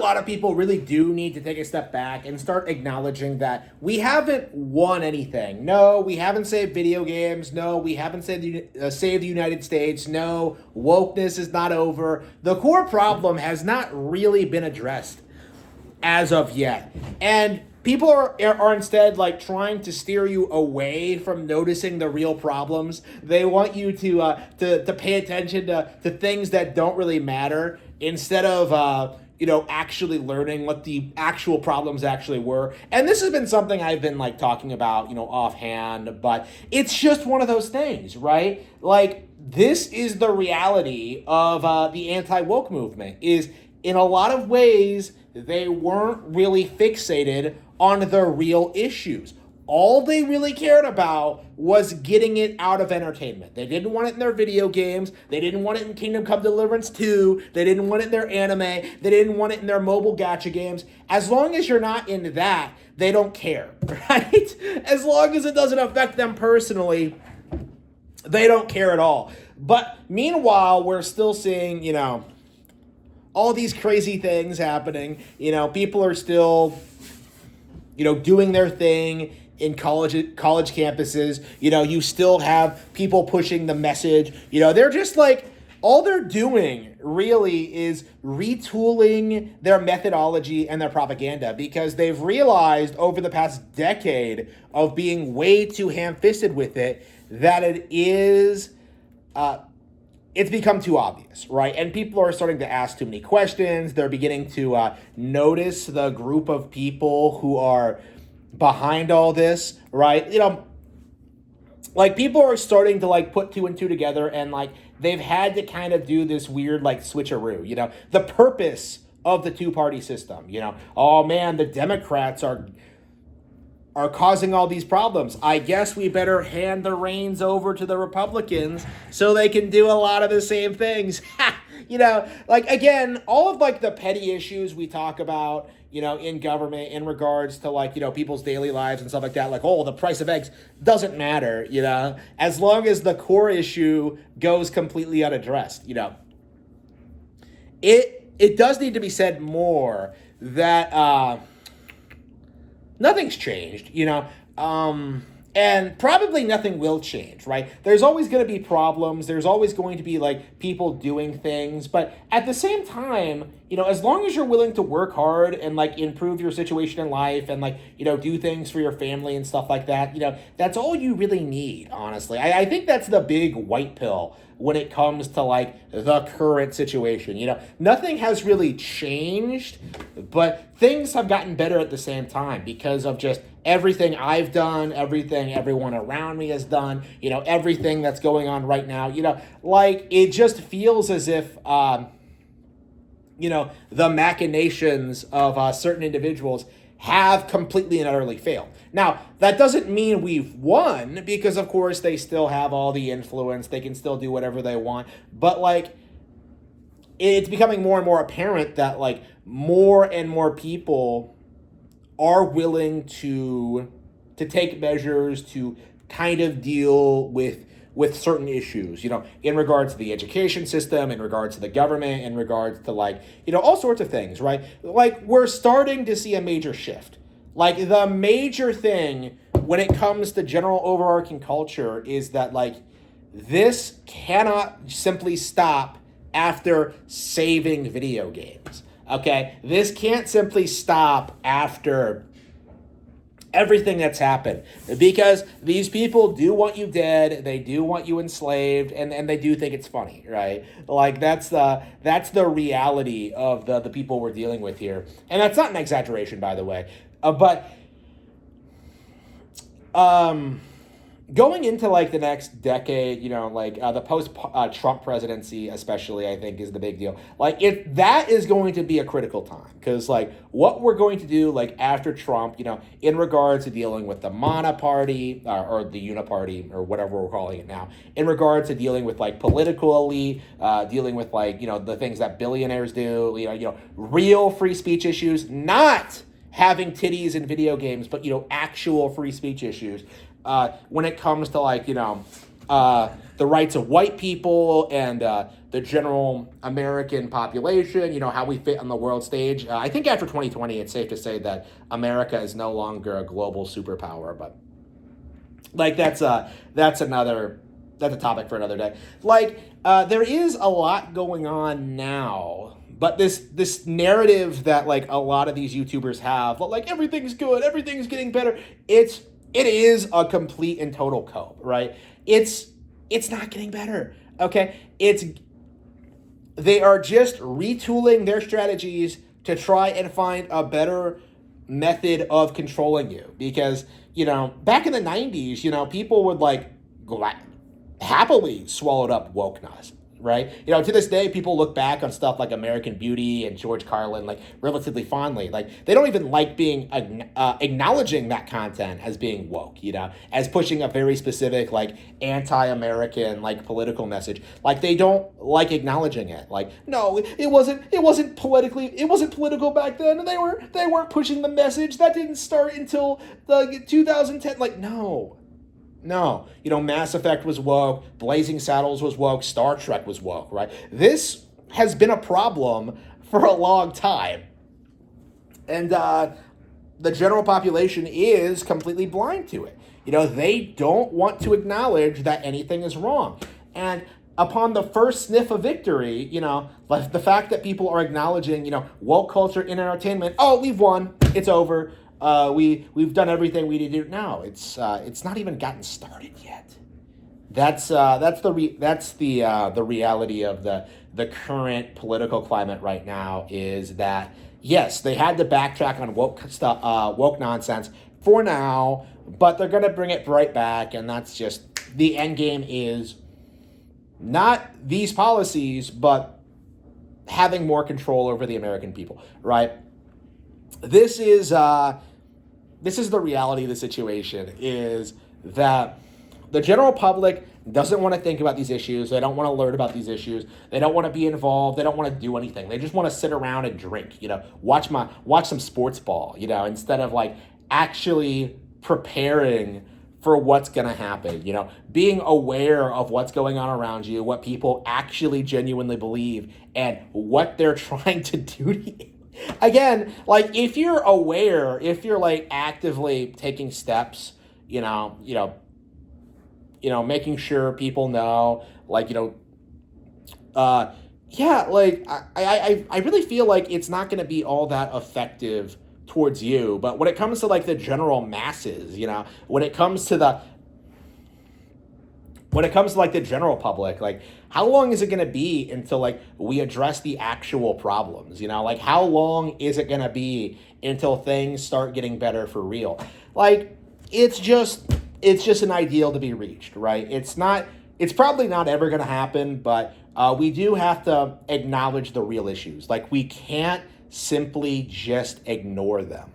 lot of people really do need to take a step back and start acknowledging that we haven't won anything. No, we haven't saved video games. No, we haven't saved the United States. No, wokeness is not over. The core problem has not really been addressed as of yet. And people are instead like trying to steer you away from noticing the real problems. They want you to pay attention to things that don't really matter instead of actually learning what the actual problems actually were. And this has been something I've been like talking about, offhand, but it's just one of those things, right? Like, this is the reality of the anti-woke movement, is in a lot of ways, they weren't really fixated on the real issues. All they really cared about was getting it out of entertainment. They didn't want it in their video games. They didn't want it in Kingdom Come Deliverance 2. They didn't want it in their anime. They didn't want it in their mobile gacha games. As long as you're not into that, they don't care, right? As long as it doesn't affect them personally, they don't care at all. But meanwhile, we're still seeing, all these crazy things happening. People are still, doing their thing in college campuses. You still have people pushing the message. They're just like, all they're doing really is retooling their methodology and their propaganda, because they've realized over the past decade of being way too ham-fisted with it that it is it's become too obvious, right? And people are starting to ask too many questions. They're beginning to notice the group of people who are behind all this, right? Like, people are starting to like put two and two together, and like they've had to kind of do this weird like switcheroo, the purpose of the two-party system, oh man, the Democrats are causing all these problems. I guess we better hand the reins over to the Republicans so they can do a lot of the same things. Like, again, all of like the petty issues we talk about, in government in regards to like, people's daily lives and stuff like that. Like, oh, the price of eggs doesn't matter, as long as the core issue goes completely unaddressed, It does need to be said more that, nothing's changed, and probably nothing will change, right? There's always going to be problems. There's always going to be like people doing things. But at the same time, as long as you're willing to work hard and like improve your situation in life and like, do things for your family and stuff like that, that's all you really need, honestly. I think that's the big white pill when it comes to like the current situation. Nothing has really changed, but things have gotten better at the same time because of just everything I've done, everything everyone around me has done, everything that's going on right now, like it just feels as if, the machinations of certain individuals have completely and utterly failed. Now, that doesn't mean we've won, because of course they still have all the influence. They can still do whatever they want. But like, it's becoming more and more apparent that like more and more people are willing to take measures to kind of deal with certain issues, in regards to the education system, in regards to the government, in regards to like, all sorts of things, right? Like, we're starting to see a major shift. Like, the major thing when it comes to general overarching culture is that like, this cannot simply stop after saving video games, okay? This can't simply stop after everything that's happened, because these people do want you dead, they do want you enslaved, and they do think it's funny, right? Like, that's the reality of the people we're dealing with here. And that's not an exaggeration, by the way. But going into like the next decade, the post-Trump presidency especially, I think, is the big deal. Like, if that is going to be a critical time, because like what we're going to do like after Trump, in regards to dealing with the Mana Party or the Uniparty or whatever we're calling it now, in regards to dealing with like political elite, dealing with like, the things that billionaires do, real free speech issues, not having titties in video games, but, actual free speech issues. When it comes to like, the rights of white people and the general American population, how we fit on the world stage. I think after 2020, it's safe to say that America is no longer a global superpower, but that's a topic for another day. There is a lot going on now, but this narrative that a lot of these YouTubers have, everything's good, everything's getting better. It is a complete and total cope, right? It's not getting better. Okay, they are just retooling their strategies to try and find a better method of controlling you, because back in the 90s, people would happily swallowed up wokeness, right? To this day, people look back on stuff like American Beauty and George Carlin relatively fondly. They don't even like being acknowledging that content as being woke, as pushing a very specific anti-American political message. They don't like acknowledging it. No, it wasn't political back then, and they weren't pushing the message. That didn't start until the 2010. No, Mass Effect was woke, Blazing Saddles was woke, Star Trek was woke, right? This has been a problem for a long time. And the general population is completely blind to it. They don't want to acknowledge that anything is wrong. And upon the first sniff of victory, the fact that people are acknowledging, woke culture in entertainment, oh, we've won, it's over. We've done everything we need to do. No, it's not even gotten started yet. That's the reality of the current political climate right now, is that yes, they had to backtrack on woke nonsense for now, but they're gonna bring it right back, and that's just the end game is not these policies, but having more control over the American people, right? This is the reality of the situation, is that the general public doesn't want to think about these issues. They don't want to learn about these issues. They don't want to be involved. They don't want to do anything. They just want to sit around and drink, watch some sports ball, instead of actually preparing for what's going to happen, being aware of what's going on around you, what people actually genuinely believe, and what they're trying to do to you. Again, if you're aware, if you're actively taking steps, making sure people know, I really feel like it's not going to be all that effective towards you. But when it comes to the general masses, when it comes to the general public, how long is it going to be until we address the actual problems? How long is it going to be until things start getting better for real? It's just an ideal to be reached, right? It's probably not ever going to happen, but we do have to acknowledge the real issues. We can't simply just ignore them.